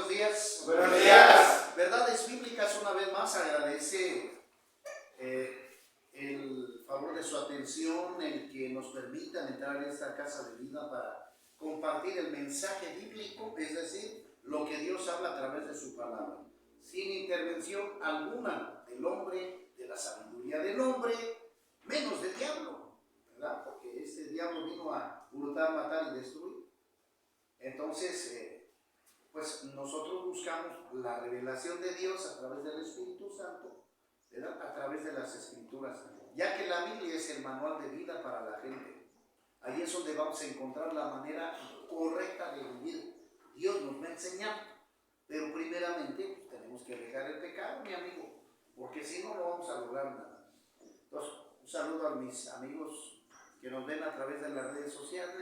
buenos días. Buenos días. Verdades Bíblicas una vez más agradece el favor de su atención, el que nos permitan entrar en esta casa de vida para compartir el mensaje bíblico, es decir, lo que Dios habla a través de su palabra, sin intervención alguna del hombre, de la sabiduría del hombre, menos del diablo, ¿verdad? Porque este diablo vino a hurtar, matar y destruir. Entonces, pues nosotros buscamos la revelación de Dios a través del Espíritu Santo, ¿verdad? A través de las Escrituras, ya que la Biblia es el manual de vida para la gente. Ahí es donde vamos a encontrar la manera correcta de vivir. Dios nos va a enseñar, pero primeramente tenemos que dejar el pecado, mi amigo, porque si no, no vamos a lograr nada. Entonces, un saludo a mis amigos que nos ven a través de las redes sociales,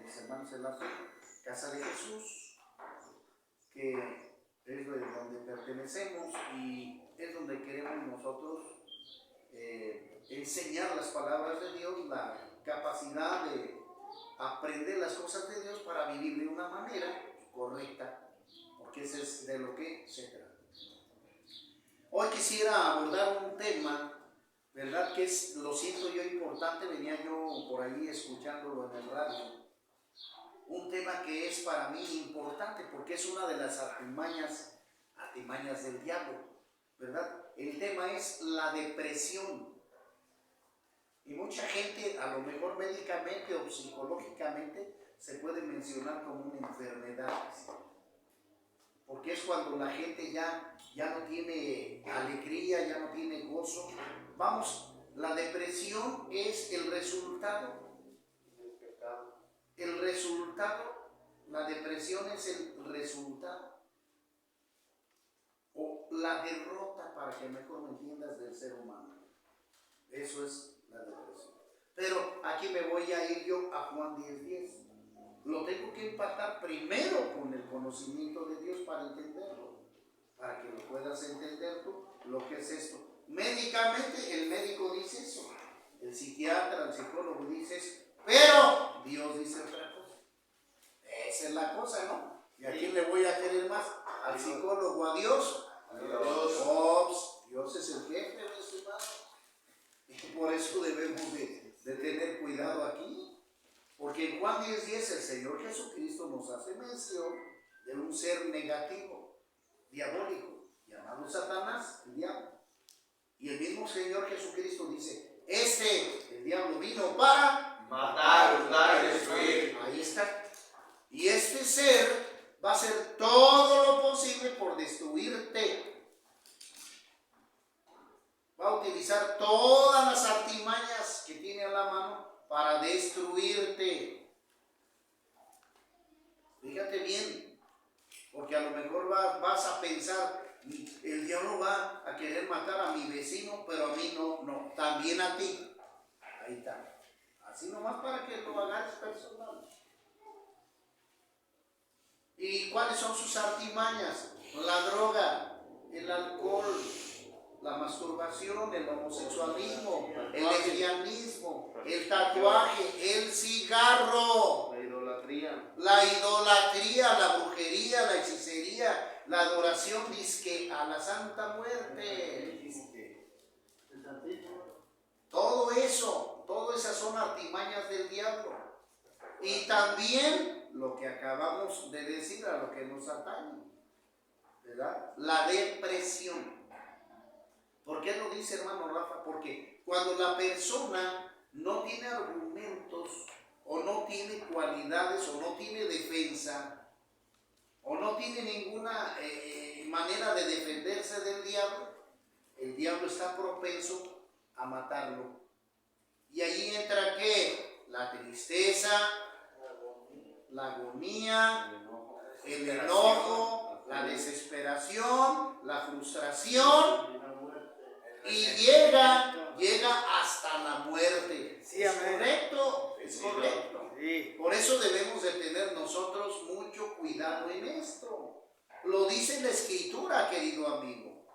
mis hermanos en la fe, Casa de Jesús, que es donde pertenecemos y es donde queremos nosotros enseñar las palabras de Dios, la capacidad de aprender las cosas de Dios para vivir de una manera correcta, porque eso es de lo que se trata. Hoy quisiera abordar un tema, ¿verdad? Que es, lo siento yo, importante. Venía yo por ahí escuchándolo en el radio. Un tema que es para mí importante porque es una de las artimañas del diablo, ¿verdad? El tema es la depresión. Y mucha gente, a lo mejor médicamente o psicológicamente, se puede mencionar como una enfermedad. Porque es cuando la gente ya no tiene alegría, ya no tiene gozo. Vamos, la depresión es el resultado. El resultado, la depresión es el resultado o la derrota, para que mejor me entiendas, del ser humano. Eso es la depresión. Pero aquí me voy a ir yo a Juan 10:10. Lo tengo que empatar primero con el conocimiento de Dios para entenderlo, para que lo puedas entender tú, lo que es esto. Médicamente, el médico dice eso, el psiquiatra, el psicólogo dice eso, pero Dios dice otra cosa. Esa es la cosa, ¿no? ¿Y a quién le voy a querer más? ¿Al psicólogo, a Dios? A Dios. Ops, Dios es el jefe, mi estimado. Y por eso debemos de tener cuidado aquí. Porque en Juan 10:10 el Señor Jesucristo nos hace mención de un ser negativo, diabólico, llamado Satanás, el diablo. Y el mismo Señor Jesucristo dice, el diablo vino para matar, hurtar y destruir. Ahí está. Y este ser va a hacer todo lo posible por destruirte. Va a utilizar todas las artimañas que tiene a la mano para destruirte. Fíjate bien, porque a lo mejor vas a pensar, el diablo va a querer matar a mi vecino, pero a mí no, también a ti. Ahí está. Así nomás para que lo hagas personal. ¿Y cuáles son sus artimañas? La droga, el alcohol, la masturbación, el homosexualismo, el lesbianismo, el tatuaje, el cigarro, la idolatría, la brujería, la hechicería, la adoración disque a la Santa Muerte. Todo eso, todas esas son artimañas del diablo. Y también lo que acabamos de decir, a lo que nos atañe, ¿verdad? La depresión. ¿Por qué lo dice, hermano Rafa? Porque cuando la persona no tiene argumentos, o no tiene cualidades, o no tiene defensa, o no tiene ninguna manera de defenderse del diablo, el diablo está propenso a matarlo. Y ahí entra ¿qué? La tristeza, la agonía, el enojo, la desesperación, la frustración, y llega hasta la muerte. Sí, ¿Es amén. correcto? Es correcto. Sí. Por eso debemos de tener nosotros mucho cuidado en esto. Lo dice la Escritura, querido amigo.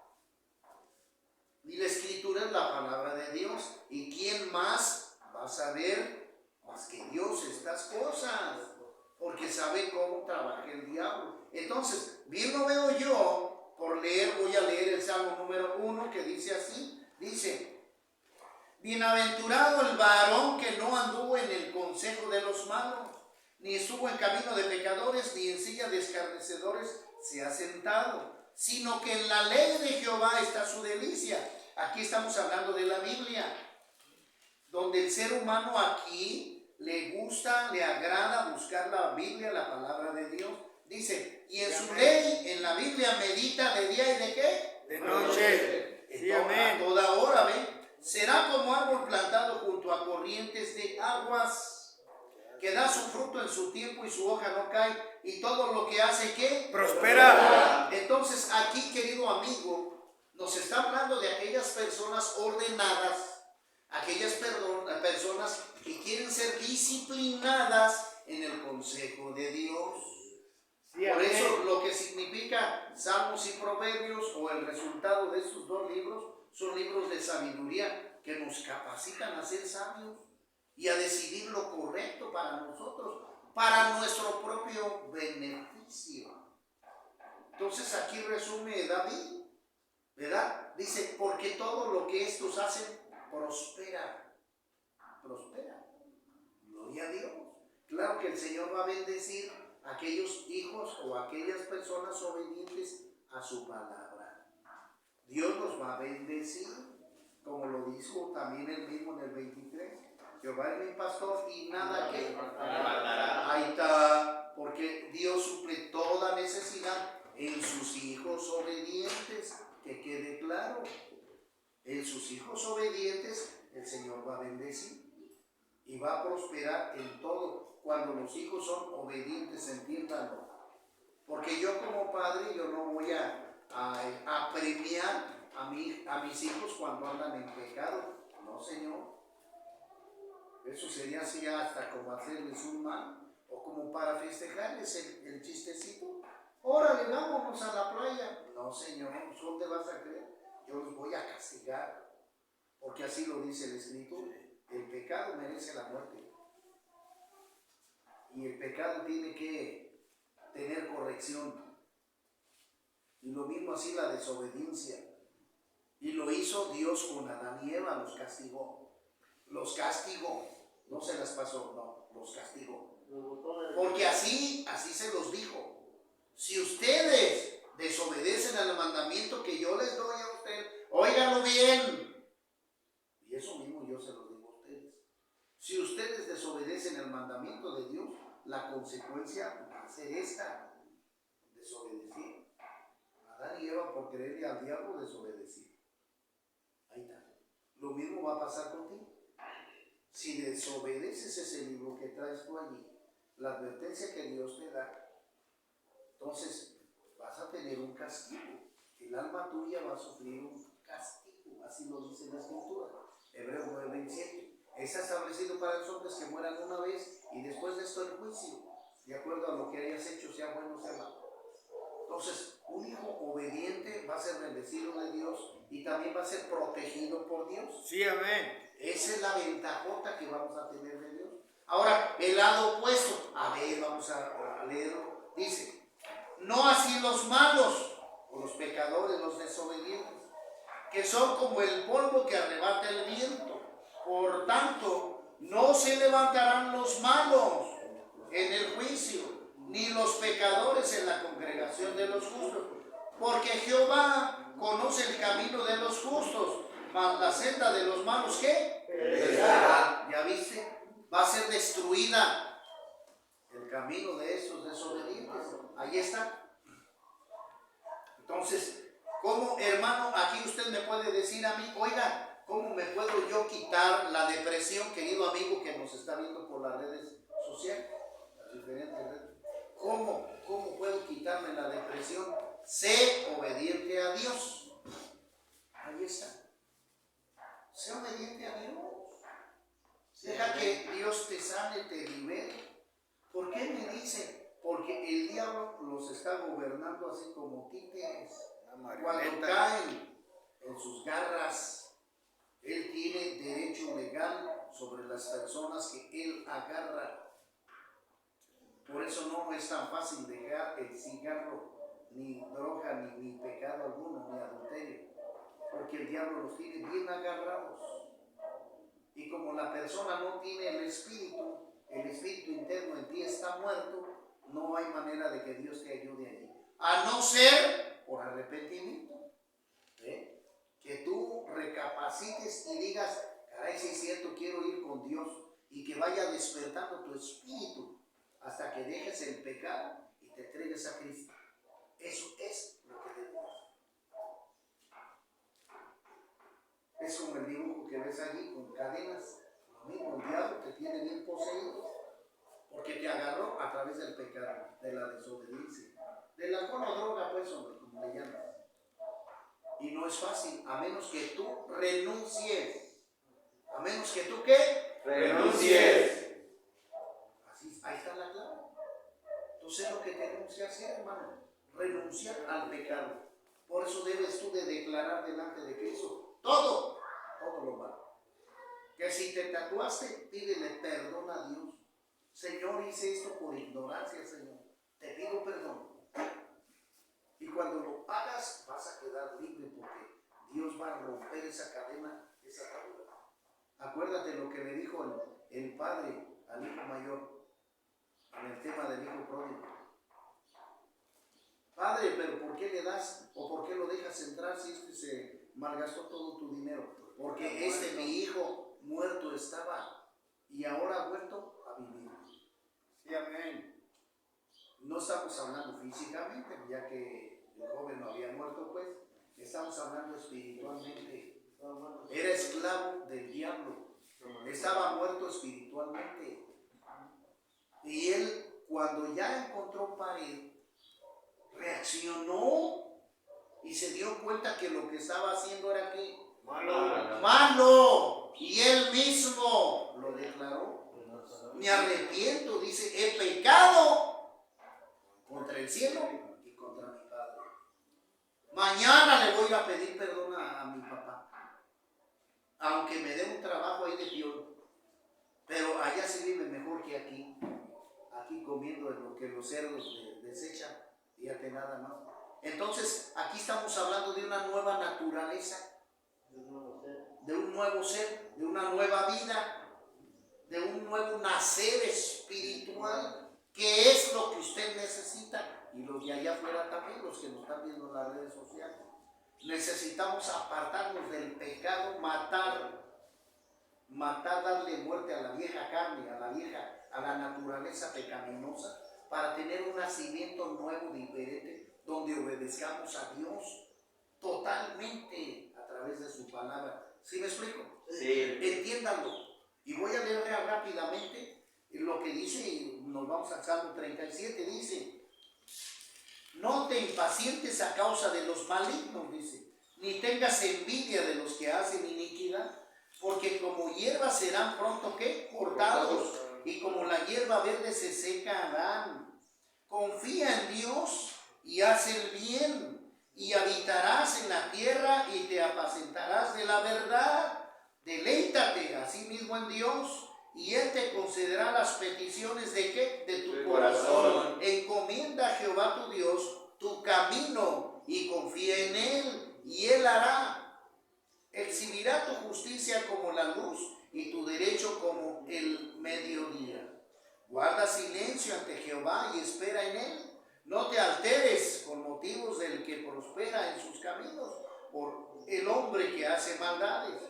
Y la Escritura es la palabra de Dios. ¿Y quién más va a saber más que Dios estas cosas? Porque sabe cómo trabaja el diablo. Pablo. Entonces, bien lo veo yo, por leer, voy a leer el Salmo número 1 que dice así, dice: bienaventurado el varón que no anduvo en el consejo de los malos, ni estuvo en camino de pecadores, ni en silla de escarnecedores se ha sentado, sino que en la ley de Jehová está su delicia. Aquí estamos hablando de la Biblia, donde el ser humano aquí le gusta, le agrada buscar la Biblia, la palabra de Dios. Dice, y en su ley, en la Biblia, medita de día y de ¿qué? De noche. Sí, amén. A toda hora, ¿ven? Será como árbol plantado junto a corrientes de aguas, que da su fruto en su tiempo y su hoja no cae, y todo lo que hace, ¿qué? Prospera. Entonces, aquí, querido amigo, nos está hablando de aquellas personas ordenadas, aquellas personas que quieren ser disciplinadas en el consejo de Dios. Sí, por amén. eso lo que significa Salmos y Proverbios, o el resultado de estos dos libros, son libros de sabiduría que nos capacitan a ser sabios y a decidir lo correcto para nosotros, para nuestro propio beneficio. Entonces aquí resume David, ¿verdad? Dice, porque todo lo que estos hacen prospera. Prospera. Gloria a Dios. Claro que el Señor va a bendecir a aquellos hijos o a aquellas personas obedientes a su palabra. Dios los va a bendecir, como lo dijo también él mismo en el 23. Jehová es mi pastor y nada que ahí está, porque Dios suple toda necesidad en sus hijos obedientes, que quede claro. En sus hijos obedientes el Señor va a bendecir y va a prosperar en todo. Cuando los hijos son obedientes, entiéndanlo. Porque yo como padre, yo no voy a premiar a mis hijos cuando andan en pecado. No, Señor. Eso sería así hasta como hacerles un mal, o como para festejarles el chistecito. Órale, vámonos a la playa. No, Señor, ¿dónde vas a creer? Yo los voy a castigar, porque así lo dice el Escrito. El pecado merece la muerte, y el pecado tiene que tener corrección. Y lo mismo así la desobediencia. Y lo hizo Dios con Adán y Eva, los castigó. Los castigó. No se las pasó, no, los castigó. Porque así se los dijo. Si ustedes desobedecen al mandamiento que yo les doy a ustedes, óiganlo bien. Y eso mismo yo se lo digo a ustedes. Si ustedes desobedecen el mandamiento de Dios, la consecuencia va a ser esta: desobedecer. Adán y Eva, por creerle al diablo, desobedecieron. Ahí está. Lo mismo va a pasar contigo. Si desobedeces ese libro que traes tú allí, la advertencia que Dios te da, entonces vas a tener un castigo. El alma tuya va a sufrir un castigo. Así lo dice la Escritura. Hebreos 9:27. Es establecido para los hombres que mueran una vez, y después de esto el juicio, de acuerdo a lo que hayas hecho, sea bueno o sea malo. Entonces, un hijo obediente va a ser bendecido de Dios y también va a ser protegido por Dios. Sí, amén. Esa es la ventajota que vamos a tener de Dios. Ahora, el lado opuesto. A ver, vamos a leerlo. Dice, no así los malos, o los pecadores, los desobedientes, que son como el polvo que arrebata el viento. Por tanto, no se levantarán los malos en el juicio, ni los pecadores en la congregación de los justos. Porque Jehová conoce el camino de los justos, mas la senda de los malos, ¿qué? ¿Ya viste? Va a ser destruida el camino de esos desobedientes. Ahí está. Entonces, ¿cómo, hermano, aquí usted me puede decir a mí, oiga, cómo me puedo yo quitar la depresión, querido amigo que nos está viendo por las redes sociales, las diferentes redes? ¿Cómo puedo quitarme la depresión? Sé obediente a Dios. Ahí está. Sé obediente a Dios. Deja que Dios te sane, te libere. ¿Por qué me dice? Porque el diablo los está gobernando así como títeres. Cuando caen en sus garras, él tiene derecho legal sobre las personas que él agarra. Por eso no es tan fácil dejar el sí cigarro, ni droga, ni pecado alguno, ni adulterio, porque el diablo los tiene bien agarrados. Y como la persona no tiene el espíritu interno en ti está muerto, no hay manera de que Dios te ayude allí. A no ser por arrepentimiento. ¿Eh? Que tú recapacites y digas, caray, si es cierto, quiero ir con Dios, y que vaya despertando tu espíritu hasta que dejes el pecado y te entregues a Cristo. Eso es lo que debes hacer. Es como el dibujo que ves allí con cadenas. Lo mismo, el diablo te tiene bien poseído porque te agarró a través del pecado, de la desobediencia, del alcohol o droga, pues, hombre, como le llamas. Y no es fácil, a menos que tú renuncies. A menos que tú, ¿qué? Renuncies. Así, ahí está la clave. Entonces lo que tenemos que hacer, hermano, renunciar al pecado. Por eso debes tú de declarar delante de Cristo todo lo malo. Que si te tatuaste, pídele perdón a Dios. Señor, hice esto por ignorancia, Señor. Te pido perdón. Y cuando lo hagas, vas a quedar libre porque Dios va a romper esa cadena, esa atadura. Acuérdate lo que le dijo el padre al hijo mayor en el tema del hijo pródigo. Padre, pero ¿por qué le das o por qué lo dejas entrar si se malgastó todo tu dinero? Porque mi hijo muerto estaba y ahora ha vuelto a vivir. Sí, amén. No estamos hablando físicamente, ya que el joven no había muerto, pues estamos hablando espiritualmente. Era esclavo del diablo, estaba muerto espiritualmente. Y él, cuando ya encontró pared, reaccionó y se dio cuenta que lo que estaba haciendo era que malo. Y él mismo lo declaró. Me arrepiento, dice, he pecado contra el cielo y contra mi padre. Mañana le voy a pedir perdón a mi papá, aunque me dé un trabajo ahí de pior, pero allá se vive mejor que aquí comiendo lo que los cerdos desechan, fíjate nada más. Entonces aquí estamos hablando de una nueva naturaleza, de un nuevo ser, de una nueva vida, de un nuevo nacer espiritual, que es lo que usted necesita, y los de allá afuera también, los que nos están viendo en las redes sociales. Necesitamos apartarnos del pecado, matar, darle muerte a la vieja carne, a la naturaleza pecaminosa, para tener un nacimiento nuevo, diferente, donde obedezcamos a Dios totalmente a través de su palabra. ¿Sí me explico? Sí. Entiéndanlo. Y voy a leer rápidamente lo que dice, y nos vamos al Salmo 37, dice: no te impacientes a causa de los malignos, dice, ni tengas envidia de los que hacen iniquidad, porque como hierba serán pronto, ¿qué? Cortados, y como la hierba verde se secarán. Confía en Dios y haz el bien, y habitarás en la tierra y te apacentarás de la verdad. Deleítate a sí mismo en Dios, y Él te concederá las peticiones de ¿qué? De tu corazón. Encomienda a Jehová tu Dios tu camino y confía en Él, y Él hará. Exhibirá tu justicia como la luz y tu derecho como el mediodía. Guarda silencio ante Jehová y espera en Él. No te alteres con motivos del que prospera en sus caminos, por el hombre que hace maldades.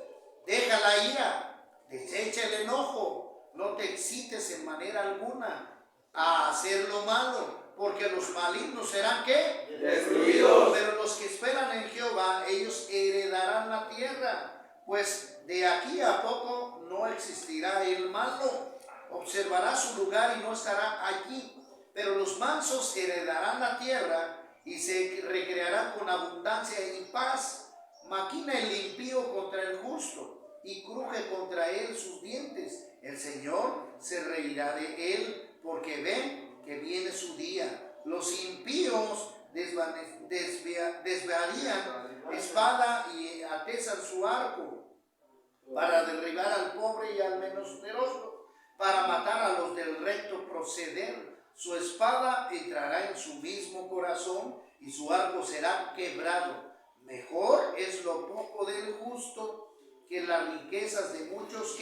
Deja la ira, desecha el enojo, no te excites en manera alguna a hacer lo malo, porque los malignos serán ¿qué? Destruidos. Pero los que esperan en Jehová, ellos heredarán la tierra, pues de aquí a poco no existirá el malo. Observará su lugar y no estará allí, pero los mansos heredarán la tierra y se recrearán con abundancia y paz. Maquina el impío contra el justo y cruje contra él sus dientes. El Señor se reirá de él, porque ven que viene su día. Los impíos desviarían espada y atesan su arco para derribar al pobre y al menesteroso, para matar a los del recto proceder. su espada entrará en su mismo corazón y su arco será quebrado. Mejor es lo poco del justo que las riquezas de muchos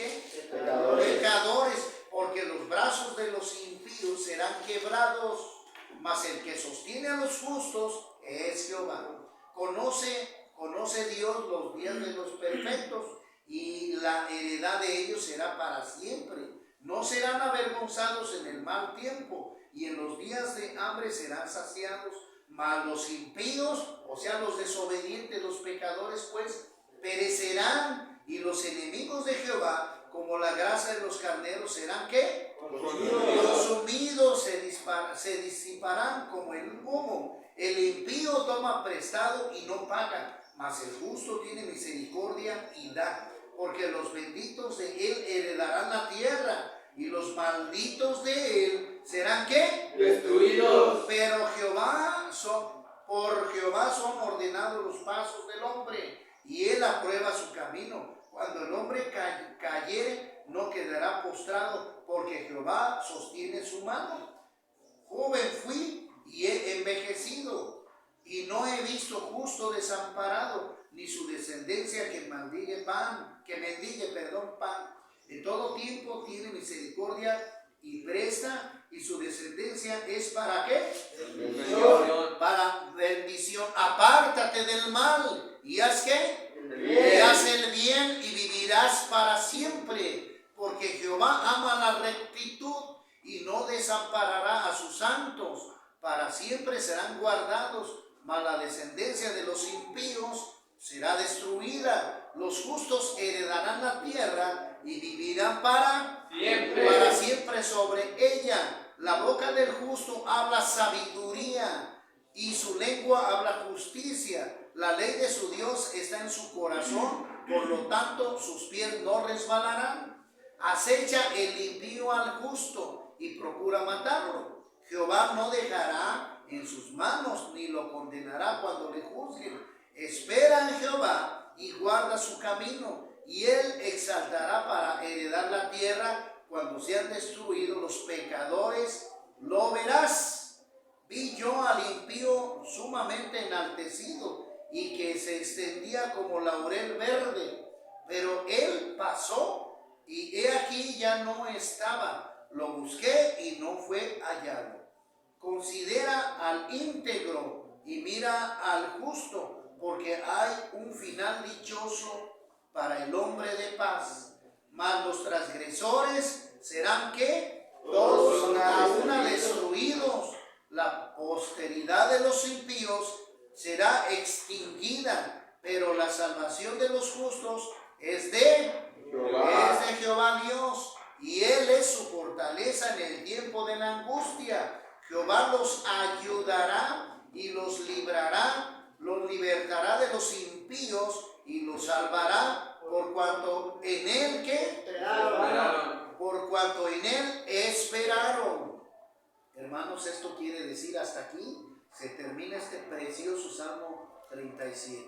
pecadores, porque los brazos de los impíos serán quebrados, mas el que sostiene a los justos es Jehová. Conoce Dios los días de los perfectos, y la heredad de ellos será para siempre. No serán avergonzados en el mal tiempo, y en los días de hambre serán saciados. Mas los impíos, o sea, los desobedientes, los pecadores, pues perecerán, y los enemigos de Jehová, como la grasa de los carneros, serán ¿qué? Consumidos, se disiparán como el humo. El impío toma prestado y no paga, mas el justo tiene misericordia y da. Porque los benditos de él heredarán la tierra, y los malditos de él serán ¿qué? Destruidos. Pero por Jehová son ordenados los pasos del hombre, y él aprueba su camino. Cuando el hombre cayere, no quedará postrado, porque Jehová sostiene su mano. Joven fui y he envejecido, y no he visto justo desamparado, ni su descendencia que mendigue pan. En todo tiempo tiene misericordia y presta, y su descendencia es ¿para qué? Bendición. Para bendición. Apártate del mal y haz ¿qué? Bien. Y haz el bien y vivirás para siempre, porque Jehová ama la rectitud y no desamparará a sus santos. Para siempre serán guardados, mas la descendencia de los impíos será destruida. Los justos heredarán la tierra y vivirán para siempre sobre ella. La boca del justo habla sabiduría, y su lengua habla justicia. La ley de su Dios está en su corazón, por lo tanto sus pies no resbalarán. Acecha el impío al justo y procura matarlo. Jehová no dejará en sus manos, ni lo condenará cuando le juzguen. Espera en Jehová y guarda su camino, y él exaltará para heredar la tierra. Cuando sean destruidos los pecadores, lo verás. Vi yo al impío sumamente enaltecido, y que se extendía como laurel verde, pero él pasó, y he aquí ya no estaba. Lo busqué y no fue hallado. Considera al íntegro y mira al justo, porque hay un final dichoso para el hombre de paz. Mas los transgresores serán ¿qué? Todos a una destruidos. La posteridad de los impíos será extinguida, pero la salvación de los justos es de Jehová Dios, y él es su fortaleza en el tiempo de la angustia. Jehová los ayudará y los librará, los libertará de los impíos y los salvará, por cuanto en él ¿qué? Por cuanto en él esperaron. Hermanos, esto quiere decir, hasta aquí se termina este precioso Salmo 37.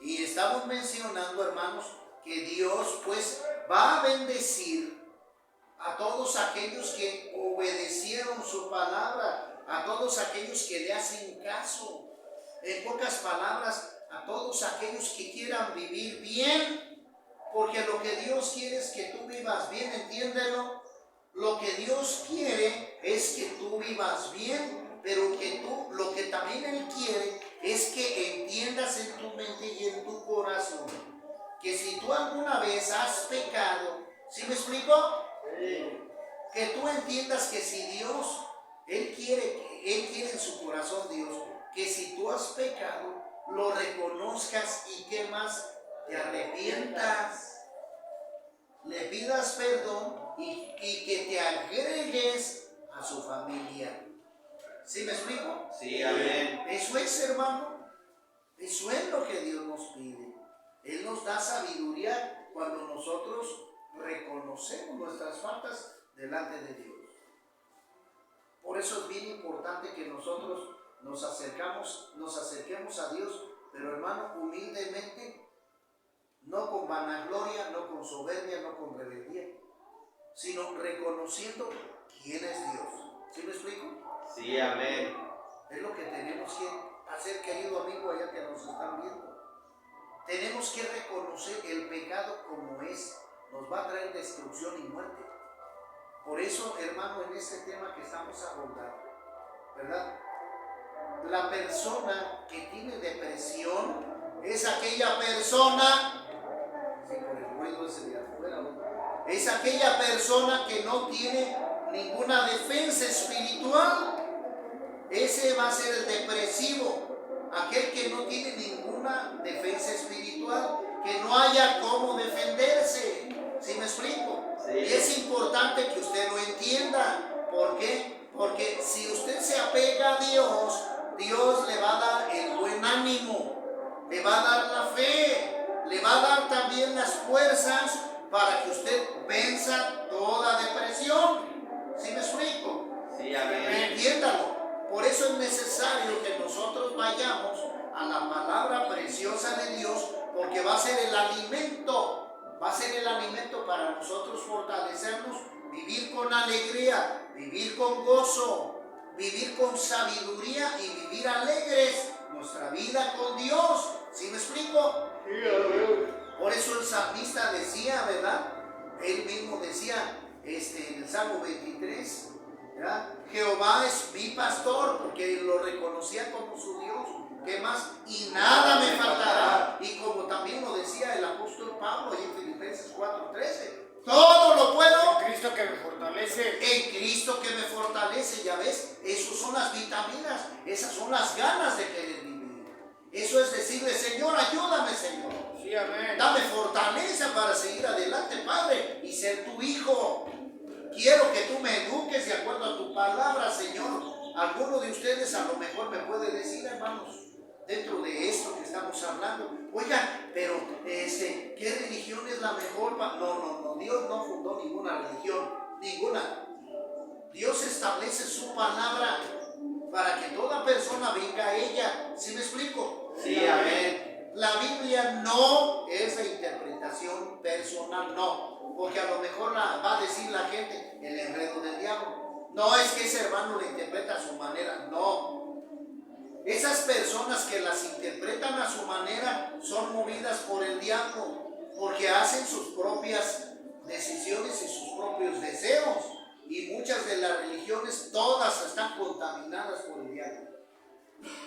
Y estamos mencionando, hermanos, que Dios pues va a bendecir a todos aquellos que obedecieron su palabra, a todos aquellos que le hacen caso. En pocas palabras, a todos aquellos que quieran vivir bien, porque lo que Dios quiere es que tú vivas bien, entiéndelo. Lo que Dios quiere es que tú vivas bien, pero que tú, lo que también Él quiere es que entiendas en tu mente y en tu corazón que si tú alguna vez has pecado, ¿sí me explico? Que tú entiendas que si Dios, Él quiere en su corazón, Dios, que si tú has pecado, lo reconozcas y que más te arrepientas, le pidas perdón y que te agregues a su familia. ¿Sí me explico? Sí, amén. Eso es, hermano. Eso es lo que Dios nos pide. Él nos da sabiduría cuando nosotros reconocemos nuestras faltas delante de Dios. Por eso es bien importante que nosotros nos acerquemos a Dios, pero hermano, humildemente, no con vanagloria, no con soberbia, no con rebeldía, sino reconociendo quién es Dios. ¿Sí me explico? Sí, amén. Es lo que tenemos que hacer, querido amigo, allá que nos están viendo. Tenemos que reconocer el pecado como es. Nos va a traer destrucción y muerte. Por eso, hermano, en este tema que estamos abordando, ¿verdad? La persona que tiene depresión es aquella persona, sí, por el ruido ese de afuera, ¿no? Es aquella persona que no tiene ninguna defensa espiritual. Ese va a ser el depresivo, aquel que no tiene ninguna defensa espiritual, que no haya cómo defenderse. ¿Sí me explico? Sí. Y es importante que usted lo entienda. ¿Por qué? Porque si usted se apega a Dios, Dios le va a dar el buen ánimo, le va a dar la fe, le va a dar también las fuerzas para que usted venza toda depresión. ¿Sí me explico? Sí, amén. Entiéndalo. Por eso es necesario que nosotros vayamos a la palabra preciosa de Dios, porque va a ser el alimento para nosotros fortalecernos, vivir con alegría, vivir con gozo, vivir con sabiduría y vivir alegres nuestra vida con Dios. ¿Sí me explico? Por eso el salmista decía, ¿verdad? Él mismo decía en el Salmo 23, ¿verdad? Jehová es mi pastor, porque lo reconocía como su Dios. ¿Qué más? Y nada me faltará. Y como también lo decía el apóstol Pablo en Filipenses 4:13, todo lo puedo En Cristo que me fortalece. en Cristo que me fortalece. Ya ves, esas son las vitaminas, esas son las ganas de querer vivir. Eso es decirle, Señor, ayúdame, Señor. Sí, amén. Dame fortaleza para seguir adelante, Padre, y ser tu hijo. Quiero que tú me eduques de acuerdo a tu palabra, Señor. Alguno de ustedes a lo mejor me puede decir, hermanos, dentro de esto que estamos hablando, oiga, pero ¿qué religión es la mejor? No, Dios no fundó ninguna religión, ninguna. Dios establece su palabra para que toda persona venga a ella. ¿Sí me explico? Sí, amén. La Biblia no es de interpretación personal, no, porque a lo mejor va a decir la gente el enredo del diablo. No es que ese hermano le interpreta a su manera, no. Esas personas que las interpretan a su manera son movidas por el diablo, porque hacen sus propias decisiones y sus propios deseos. Y muchas de las religiones, todas están contaminadas por el diablo.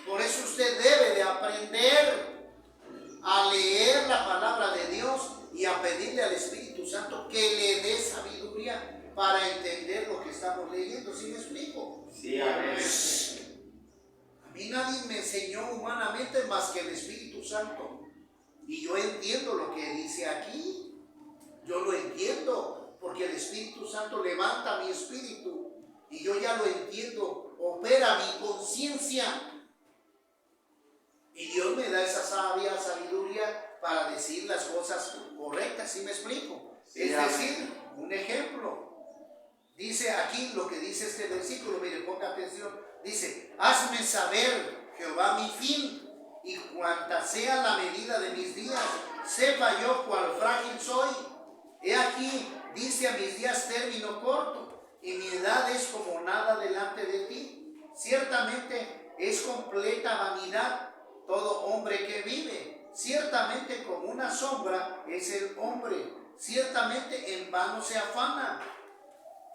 Por eso usted debe de aprender a leer la palabra de Dios y a pedirle al Espíritu Santo que le dé sabiduría para entender lo que estamos leyendo. ¿Sí me explico? Sí, amén. A mí nadie me enseñó humanamente más que el Espíritu Santo. Y yo entiendo lo que dice aquí. Yo lo entiendo porque el Espíritu Santo levanta mi espíritu y yo ya lo entiendo. Opera mi conciencia. Y Dios me da esa sabia sabiduría para decir las cosas correctas. ¿Sí me explico? Sí, Es amén. decir, un ejemplo. Dice aquí lo que dice este versículo, mire, ponga atención. Dice, hazme saber, Jehová, mi fin, y cuanta sea la medida de mis días, sepa yo cuál frágil soy. He aquí, dice, a mis días término corto, y mi edad es como nada delante de ti. Ciertamente es completa vanidad todo hombre que vive. Ciertamente como una sombra es el hombre. Ciertamente en vano se afana.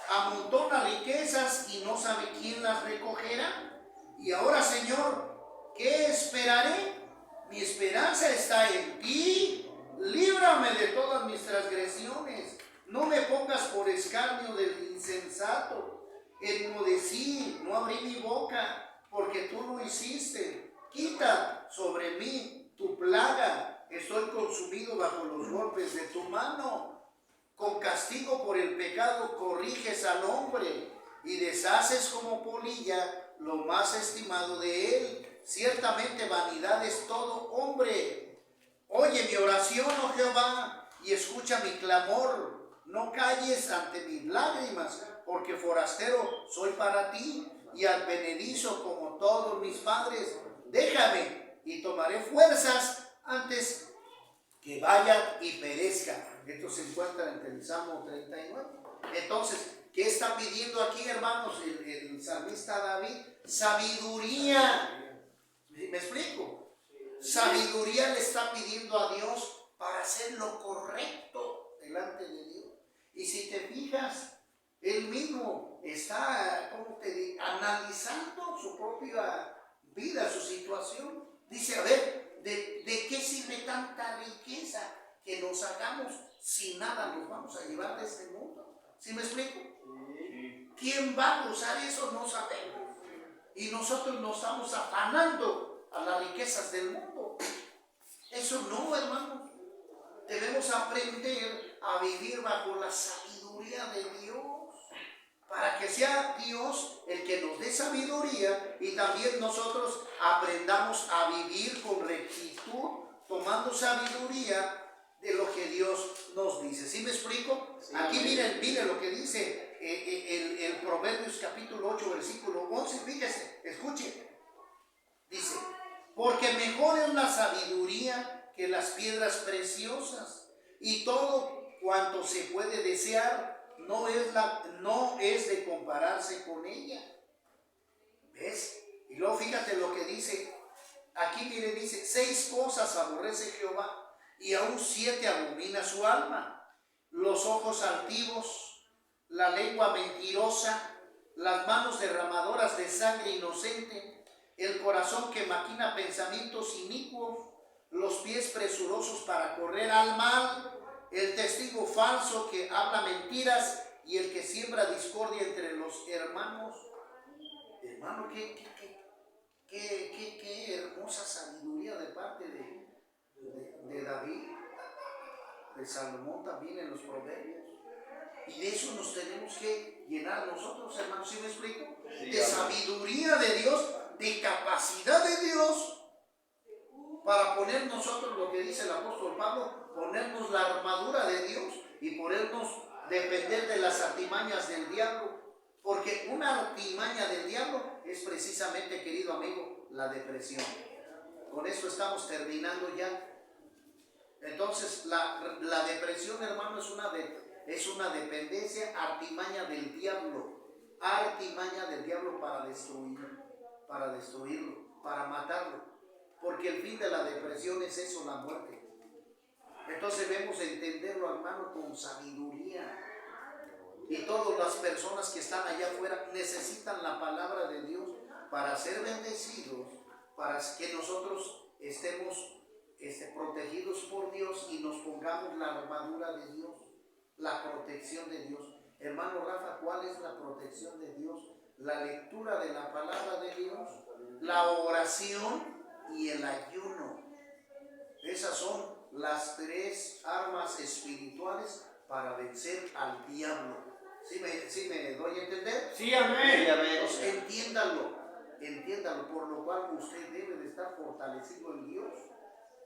Amontona riquezas y no sabe quién las recogerá. Y ahora, Señor, ¿qué esperaré? Mi esperanza está en ti. Líbrame de todas mis transgresiones. No me pongas por escarnio del insensato. Enmudecí, no abrí mi boca, porque tú lo hiciste. Quita sobre mí tu plaga. Estoy consumido bajo los golpes de tu mano. Con castigo por el pecado corriges al hombre y deshaces como polilla lo más estimado de él. Ciertamente vanidad es todo hombre. Oye mi oración, oh Jehová, y escucha mi clamor. No calles ante mis lágrimas, porque forastero soy para ti y advenedizo como todos mis padres. Déjame y tomaré fuerzas antes que vaya y perezca. Esto se encuentra en el Salmo 39. Entonces, ¿Qué está pidiendo aquí, hermanos, el salmista David? Sabiduría. ¿Me explico? Sabiduría le está pidiendo a Dios para hacer lo correcto delante de Dios. Y si te fijas, él mismo está, ¿cómo te digo?, analizando su propia vida, su situación. Dice, a ver, ¿de qué sirve tanta riqueza que nos hagamos si nada nos vamos a llevar de este mundo? ¿Sí me explico? ¿Quién va a usar eso? No sabemos. Y nosotros nos estamos afanando a las riquezas del mundo. Eso no, hermanos. Debemos aprender a vivir bajo la sabiduría de Dios, para que sea Dios el que nos dé sabiduría y también nosotros aprendamos a vivir con rectitud, tomando sabiduría de lo que Dios nos dice. ¿Sí me explico? Sí, aquí miren lo que dice el Proverbios capítulo 8, versículo 11. Fíjese, escuche. Dice, porque mejor es la sabiduría que las piedras preciosas, y todo cuanto se puede desear no es de compararse con ella. ¿Ves? Y luego fíjate lo que dice. Aquí mire, dice, 6 cosas aborrece Jehová, y aún 7 abomina su alma: los ojos altivos, la lengua mentirosa, las manos derramadoras de sangre inocente, el corazón que maquina pensamientos inicuos, los pies presurosos para correr al mal, el testigo falso que habla mentiras y el que siembra discordia entre los hermanos. Hermano, qué hermosa sabiduría de parte de David, de Salomón también en los Proverbios. Y de eso nos tenemos que llenar nosotros, hermanos. ¿Sí me explico? Sí, de sabiduría de Dios, de capacidad de Dios, para poner nosotros lo que dice el apóstol Pablo, ponernos la armadura de Dios y ponernos depender de las artimañas del diablo. Porque una artimaña del diablo es precisamente, querido amigo, la depresión. Con esto estamos terminando ya. Entonces, la depresión, hermano, es una dependencia, artimaña del diablo. Artimaña del diablo para destruirlo, para matarlo. Porque el fin de la depresión es eso, la muerte. Entonces debemos entenderlo, hermano, con sabiduría. Y todas las personas que están allá afuera necesitan la palabra de Dios para ser bendecidos, para que nosotros estemos protegidos por Dios y nos pongamos la armadura de Dios, la protección de Dios. Hermano Rafa, ¿cuál es la protección de Dios? La lectura de la palabra de Dios, la oración y el ayuno. Esas son las 3 armas espirituales para vencer al diablo. ¿Sí me doy a entender? Sí, amén. Sí, amén. Entonces entiéndalo, por lo cual usted debe de estar fortalecido en Dios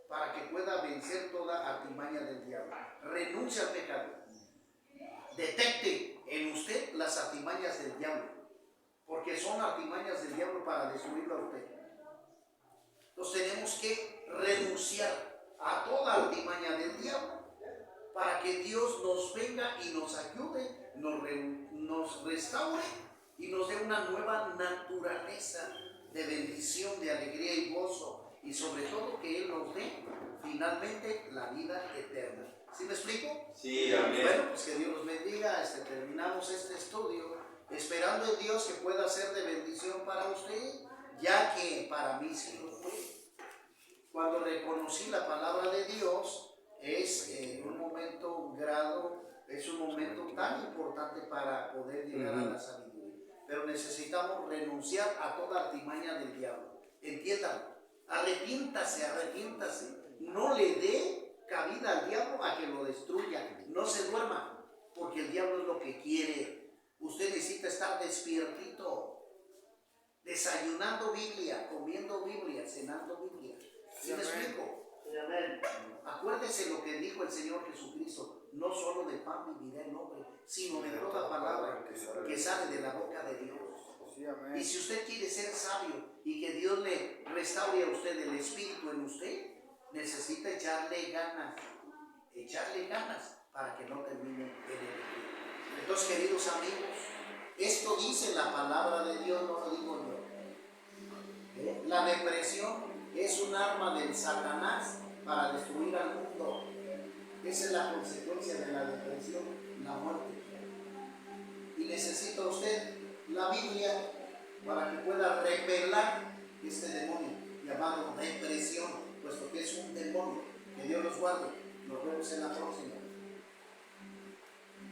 para que pueda vencer toda artimaña del diablo. Renuncia al pecado. Detecte en usted las artimañas del diablo, porque son artimañas del diablo para destruirlo a usted. Entonces tenemos que renunciar a toda artimaña del diablo para que Dios nos venga y nos ayude, nos restaure y nos dé una nueva naturaleza de bendición, de alegría y gozo, y sobre todo que Él nos dé finalmente la vida eterna. ¿Sí me explico? Sí, amén. Bueno, pues que Dios los bendiga. Terminamos este estudio esperando en Dios que pueda ser de bendición para usted, ya que para mí sí lo fue. Cuando reconocí la palabra de Dios, es un momento es un momento tan importante para poder llegar a la sabiduría. Pero necesitamos renunciar a toda artimaña del diablo. Entiéndalo, arrepiéntase. No le dé cabida al diablo a que lo destruya. No se duerma, porque el diablo es lo que quiere. Usted necesita estar despiertito, desayunando Biblia, comiendo Biblia, cenando Biblia. ¿Sí me explico? Acuérdese lo que dijo el Señor Jesucristo: no solo de pan vivirá el hombre, sino de toda palabra que sale de la boca de Dios. Y si usted quiere ser sabio y que Dios le restaure a usted el espíritu en usted, necesita echarle ganas para que no termine en el Entonces, queridos amigos, esto dice la palabra de Dios, no lo digo yo. La depresión es un arma del Satanás para destruir al mundo. Esa es la consecuencia de la depresión, la muerte. Y necesita usted la Biblia para que pueda repelar este demonio llamado depresión, puesto que es un demonio. Que Dios los guarde. Nos vemos en la próxima.